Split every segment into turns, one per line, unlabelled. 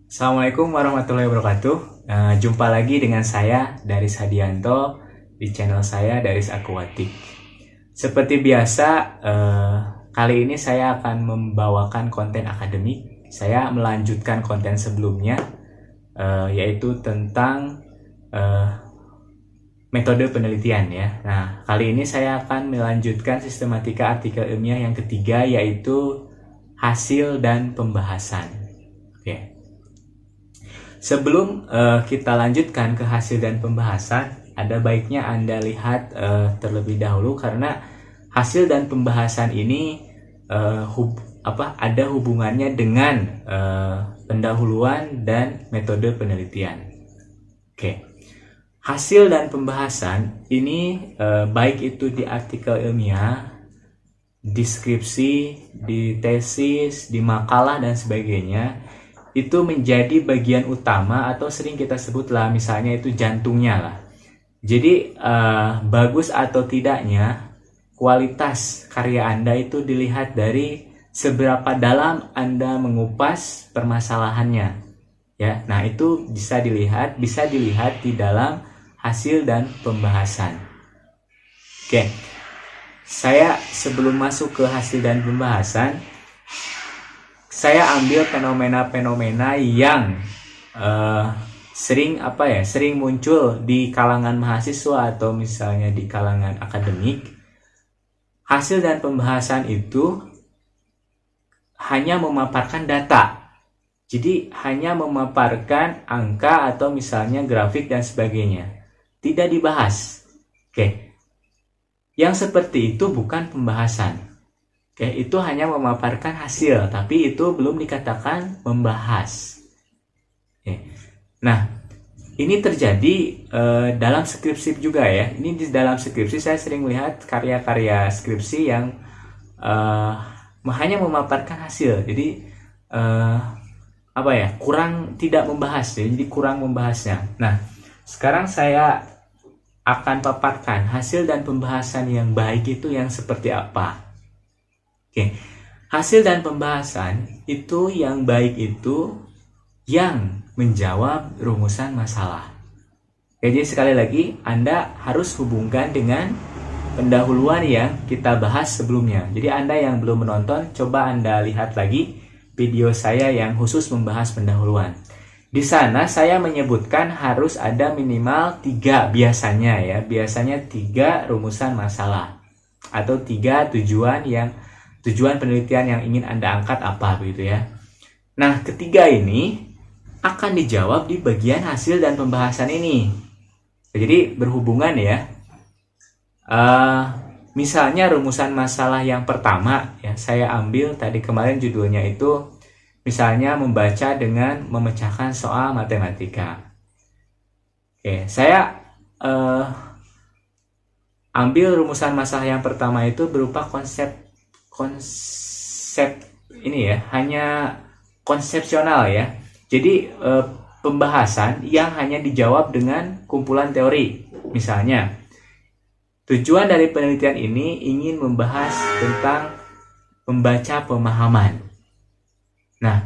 Assalamualaikum warahmatullahi wabarakatuh. Jumpa lagi dengan saya Daris Hadianto di channel saya Daris Aquatic. Seperti biasa, kali ini saya akan membawakan konten akademik. Saya melanjutkan konten sebelumnya, yaitu tentang metode penelitian ya. Nah, kali ini saya akan melanjutkan sistematika artikel ilmiah yang ketiga, yaitu hasil dan pembahasan. Oke. Sebelum kita lanjutkan ke hasil dan pembahasan, ada baiknya Anda lihat terlebih dahulu, karena hasil dan pembahasan ini ada hubungannya dengan pendahuluan dan metode penelitian. Oke. Hasil dan pembahasan ini baik itu di artikel ilmiah, deskripsi, di tesis, di makalah dan sebagainya, itu menjadi bagian utama atau sering kita sebutlah misalnya itu jantungnya lah. Jadi bagus atau tidaknya kualitas karya Anda itu dilihat dari seberapa dalam Anda mengupas permasalahannya. Ya, nah itu bisa dilihat di dalam hasil dan pembahasan. Oke. Saya sebelum masuk ke hasil dan pembahasan, saya ambil fenomena-fenomena yang sering muncul di kalangan mahasiswa atau misalnya di kalangan akademik. Hasil dan pembahasan itu hanya memaparkan data. Jadi hanya memaparkan angka atau misalnya grafik dan sebagainya. Tidak dibahas. Oke. Yang seperti itu bukan pembahasan. Oke, itu hanya memaparkan hasil, tapi itu belum dikatakan membahas. Oke. Nah, ini terjadi dalam skripsi juga ya. Ini di dalam skripsi saya sering melihat karya-karya skripsi yang hanya memaparkan hasil. Jadi kurang tidak membahas ya. Jadi kurang membahasnya. Nah, sekarang saya akan paparkan hasil dan pembahasan yang baik itu yang seperti apa. Oke, hasil dan pembahasan itu yang baik itu yang menjawab rumusan masalah. Oke, jadi sekali lagi Anda harus hubungkan dengan pendahuluan yang kita bahas sebelumnya. Jadi Anda yang belum menonton, coba Anda lihat lagi video saya yang khusus membahas pendahuluan. Di sana saya menyebutkan harus ada minimal 3 biasanya ya. Biasanya 3 rumusan masalah atau 3 tujuan penelitian yang ingin Anda angkat apa begitu ya. Nah, ketiga ini akan dijawab di bagian hasil dan pembahasan ini. Jadi berhubungan ya. Misalnya rumusan masalah yang pertama ya, saya ambil tadi kemarin judulnya itu misalnya membaca dengan memecahkan soal matematika. Oke, saya ambil rumusan masalah yang pertama itu berupa konsep ini ya, hanya konsepsional ya. Jadi pembahasan yang hanya dijawab dengan kumpulan teori. Misalnya, tujuan dari penelitian ini ingin membahas tentang membaca pemahaman. Nah,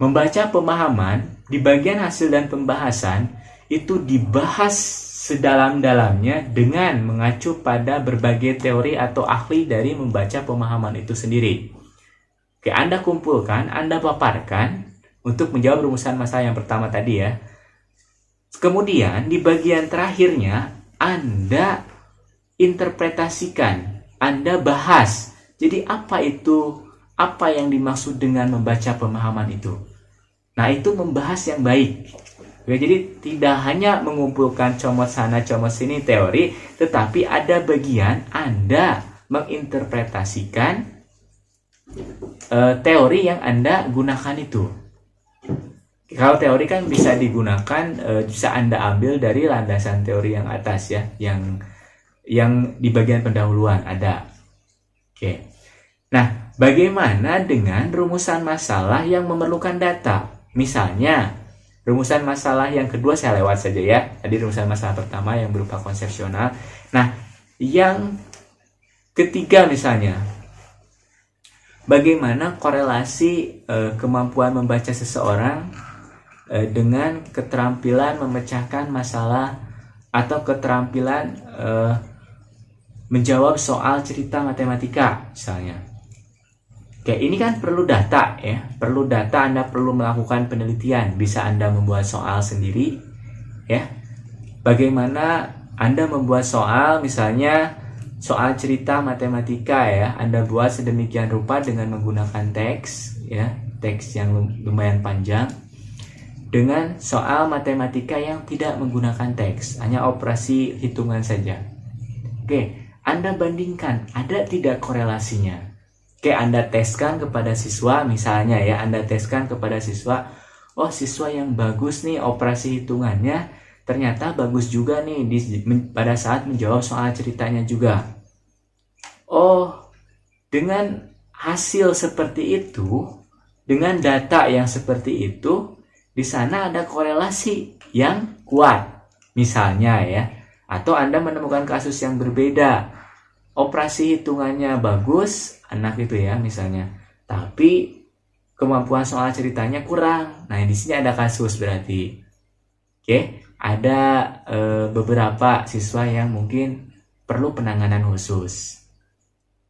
membaca pemahaman di bagian hasil dan pembahasan itu dibahas sedalam-dalamnya dengan mengacu pada berbagai teori atau ahli dari membaca pemahaman itu sendiri. Oke, Anda kumpulkan, Anda paparkan untuk menjawab rumusan masalah yang pertama tadi ya. Kemudian di bagian terakhirnya Anda interpretasikan, Anda bahas. Jadi apa yang dimaksud dengan membaca pemahaman itu? Nah, itu membahas yang baik. Ya, jadi tidak hanya mengumpulkan comot sana comot sini teori, tetapi ada bagian Anda menginterpretasikan teori yang Anda gunakan itu. Kalau teori kan bisa digunakan, bisa Anda ambil dari landasan teori yang atas ya, yang di bagian pendahuluan ada. Oke. Nah, bagaimana dengan rumusan masalah yang memerlukan data? Misalnya, rumusan masalah yang kedua saya lewat saja ya. Tadi rumusan masalah pertama yang berupa konsepsional. Nah, yang ketiga misalnya, bagaimana korelasi kemampuan membaca seseorang dengan keterampilan memecahkan masalah atau keterampilan menjawab soal cerita matematika misalnya. Oke, ini kan perlu data ya. Perlu data, Anda perlu melakukan penelitian. Bisa Anda membuat soal sendiri ya. Bagaimana Anda membuat soal, misalnya soal cerita matematika ya. Anda buat sedemikian rupa dengan menggunakan teks ya, teks yang lumayan panjang. Dengan soal matematika yang tidak menggunakan teks, hanya operasi hitungan saja. Oke, Anda bandingkan, ada tidak korelasinya? Oke, Anda teskan kepada siswa, misalnya ya, Anda teskan kepada siswa, oh siswa yang bagus nih operasi hitungannya, ternyata bagus juga nih pada saat menjawab soal ceritanya juga. Oh, dengan hasil seperti itu, dengan data yang seperti itu, di sana ada korelasi yang kuat, misalnya ya, atau Anda menemukan kasus yang berbeda. Operasi hitungannya bagus, anak itu ya misalnya, tapi kemampuan soal ceritanya kurang. Nah di sini ada kasus berarti. Oke, ada beberapa siswa yang mungkin perlu penanganan khusus.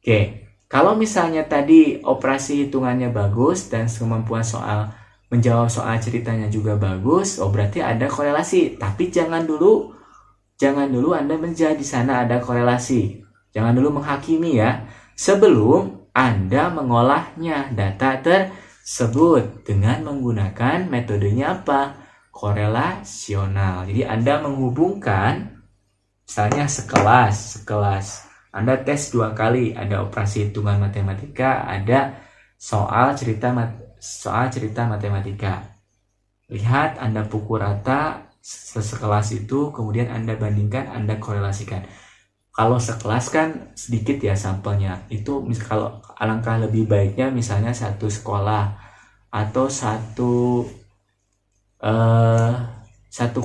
Oke, kalau misalnya tadi operasi hitungannya bagus dan kemampuan soal menjawab soal ceritanya juga bagus, oh berarti ada korelasi. Tapi jangan dulu Anda menjadi di sana ada korelasi. Jangan dulu menghakimi ya, sebelum Anda mengolahnya data tersebut dengan menggunakan metodenya apa? Korelasional. Jadi Anda menghubungkan, misalnya sekelas. Anda tes 2 kali, ada operasi hitungan matematika, ada soal cerita matematika. Lihat, Anda pukul rata sekelas itu, kemudian Anda bandingkan, Anda korelasikan. Kalau sekelas kan sedikit ya sampelnya. Itu kalau alangkah lebih baiknya misalnya satu sekolah atau satu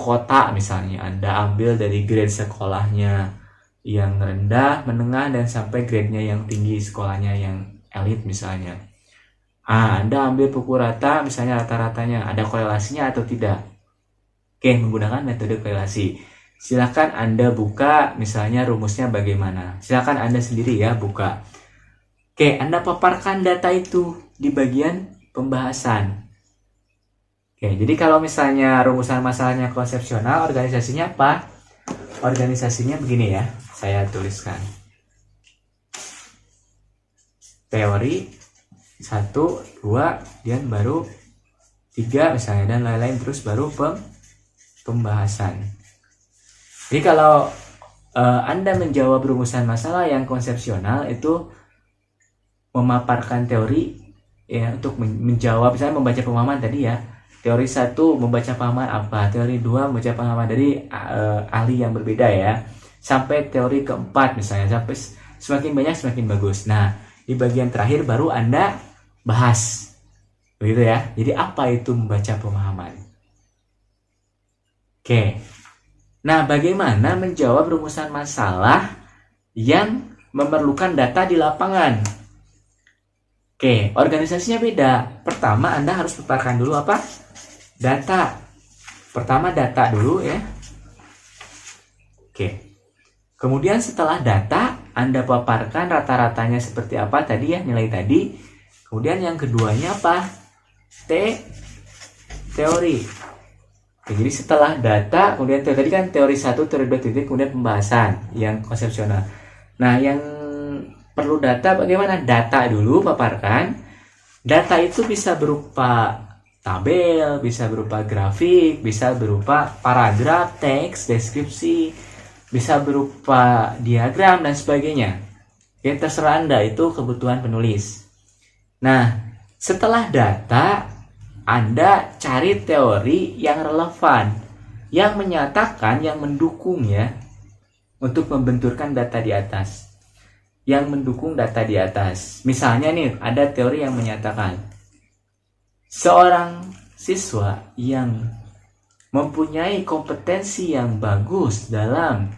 kota misalnya. Anda ambil dari grade sekolahnya yang rendah, menengah, dan sampai grade-nya yang tinggi, sekolahnya yang elit misalnya. Anda ambil pukul rata, misalnya rata-ratanya, ada korelasinya atau tidak? Oke, menggunakan metode korelasi. Silakan Anda buka misalnya rumusnya bagaimana. Silakan Anda sendiri ya buka. Oke, Anda paparkan data itu di bagian pembahasan. Oke, jadi kalau misalnya rumusan masalahnya konsepsional, organisasinya apa? Organisasinya begini ya, saya tuliskan. Teori 1, 2, dan baru 3 misalnya, dan lain-lain, terus baru pembahasan. Jadi kalau Anda menjawab rumusan masalah yang konsepsional itu memaparkan teori ya, untuk menjawab, misalnya membaca pemahaman tadi ya. Teori 1 membaca pemahaman apa, teori 2 membaca pemahaman dari ahli yang berbeda ya. Sampai teori keempat misalnya, sampai semakin banyak semakin bagus. Nah, di bagian terakhir baru Anda bahas. Begitu ya. Jadi apa itu membaca pemahaman? Oke. Nah, bagaimana menjawab rumusan masalah yang memerlukan data di lapangan? Oke, organisasinya beda. Pertama, Anda harus paparkan dulu apa? Data. Pertama, data dulu ya. Oke. Kemudian setelah data, Anda paparkan rata-ratanya seperti apa tadi ya, nilai tadi. Kemudian yang keduanya apa? Teori. Oke, jadi setelah data, kemudian tadi kan teori 1, teori 2, kemudian pembahasan yang konsepsional. Nah, yang perlu data bagaimana? Data dulu paparkan. Data itu bisa berupa tabel, bisa berupa grafik, bisa berupa paragraf, teks, deskripsi, bisa berupa diagram dan sebagainya. Ya, terserah Anda, itu kebutuhan penulis. Nah, setelah data, Anda cari teori yang relevan, yang menyatakan, yang mendukung ya, untuk membenturkan data di atas. Yang mendukung data di atas. Misalnya nih, ada teori yang menyatakan, seorang siswa yang mempunyai kompetensi yang bagus dalam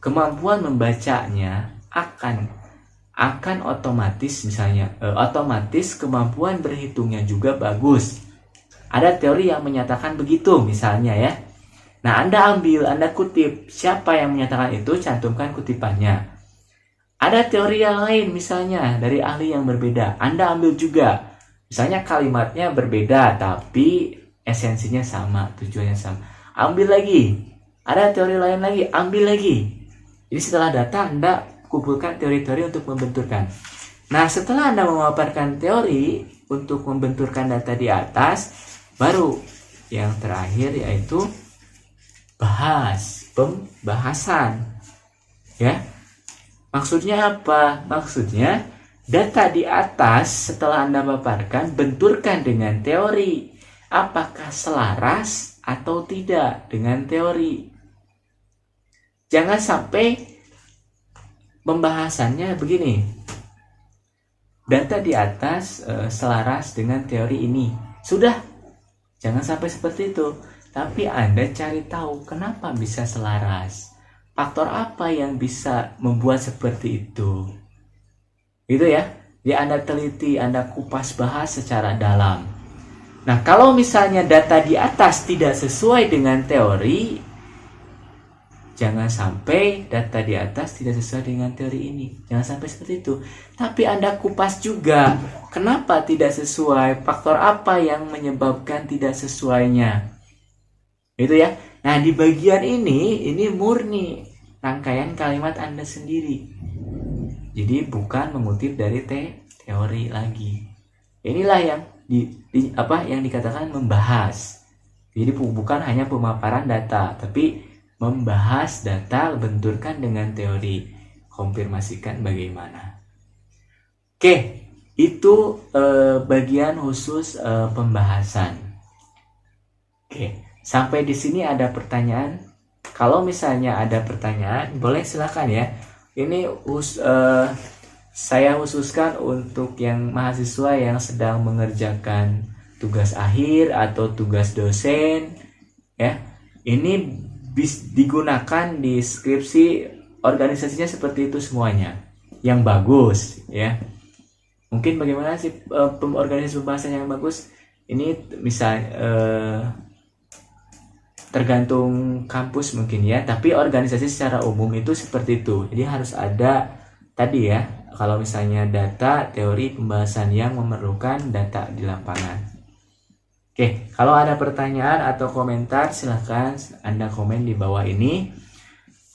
kemampuan membacanya akan otomatis misalnya otomatis kemampuan berhitungnya juga bagus. Ada teori yang menyatakan begitu misalnya ya. Nah, Anda ambil, Anda kutip, siapa yang menyatakan itu, cantumkan kutipannya. Ada teori yang lain misalnya dari ahli yang berbeda, Anda ambil juga. Misalnya kalimatnya berbeda tapi esensinya sama, tujuannya sama. Ambil lagi. Ada teori lain lagi, ambil lagi. Jadi setelah data Anda kumpulkan teori-teori untuk membenturkan. Nah, setelah Anda memaparkan teori untuk membenturkan data di atas, baru yang terakhir yaitu pembahasan. Ya. Maksudnya apa? Maksudnya data di atas setelah Anda paparkan, benturkan dengan teori. Apakah selaras atau tidak dengan teori? Jangan sampai pembahasannya begini. Data di atas selaras dengan teori ini. Sudah, jangan sampai seperti itu. Tapi Anda cari tahu kenapa bisa selaras. Faktor apa yang bisa membuat seperti itu. Gitu ya. Jadi Anda teliti, Anda kupas bahas secara dalam. Nah, kalau misalnya data di atas tidak sesuai dengan teori, jangan sampai data di atas tidak sesuai dengan teori ini. Jangan sampai seperti itu. Tapi Anda kupas juga, kenapa tidak sesuai, faktor apa yang menyebabkan tidak sesuainya. Itu ya. Nah, di bagian ini murni rangkaian kalimat Anda sendiri. Jadi bukan mengutip dari teori lagi. Inilah yang yang dikatakan membahas. Jadi bukan hanya pemaparan data, tapi membahas data, benturkan dengan teori, konfirmasikan bagaimana. Oke, itu bagian khusus pembahasan. Oke, sampai di sini ada pertanyaan. Kalau misalnya ada pertanyaan, boleh silakan ya. Ini saya khususkan untuk yang mahasiswa yang sedang mengerjakan tugas akhir atau tugas dosen, ya. Ini digunakan di skripsi, organisasinya seperti itu semuanya, yang bagus, ya. Mungkin bagaimana sih organisasi pembahasan yang bagus? Ini misal tergantung kampus mungkin ya, tapi organisasi secara umum itu seperti itu. Jadi harus ada tadi ya, kalau misalnya data, teori, pembahasan yang memerlukan data di lapangan. Oke, kalau ada pertanyaan atau komentar silahkan Anda komen di bawah ini.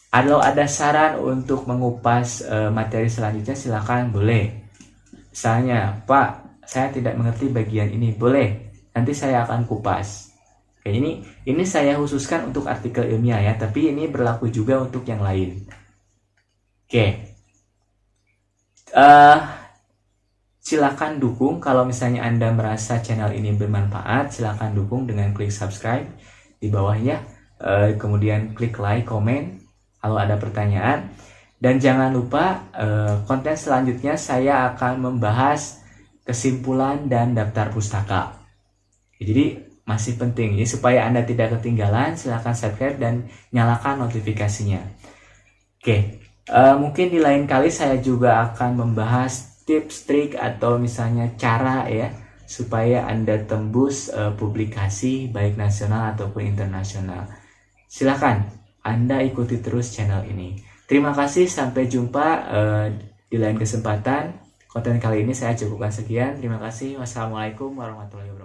Kalau ada saran untuk mengupas materi selanjutnya silahkan, boleh. Misalnya, Pak, saya tidak mengerti bagian ini, boleh. Nanti saya akan kupas. Oke, ini saya khususkan untuk artikel ilmiah ya, tapi ini berlaku juga untuk yang lain. Oke. Silakan dukung kalau misalnya Anda merasa channel ini bermanfaat, silakan dukung dengan klik subscribe di bawahnya, kemudian klik like, komen kalau ada pertanyaan, dan jangan lupa konten selanjutnya saya akan membahas kesimpulan dan daftar pustaka. Jadi masih penting ya, supaya Anda tidak ketinggalan, silakan subscribe dan nyalakan notifikasinya. Oke. Mungkin di lain kali saya juga akan membahas tips, trik, atau misalnya cara ya supaya Anda tembus publikasi baik nasional ataupun internasional. Silakan Anda ikuti terus channel ini. Terima kasih, sampai jumpa di lain kesempatan. Konten kali ini saya cukupkan sekian. Terima kasih. Wassalamualaikum warahmatullahi wabarakatuh.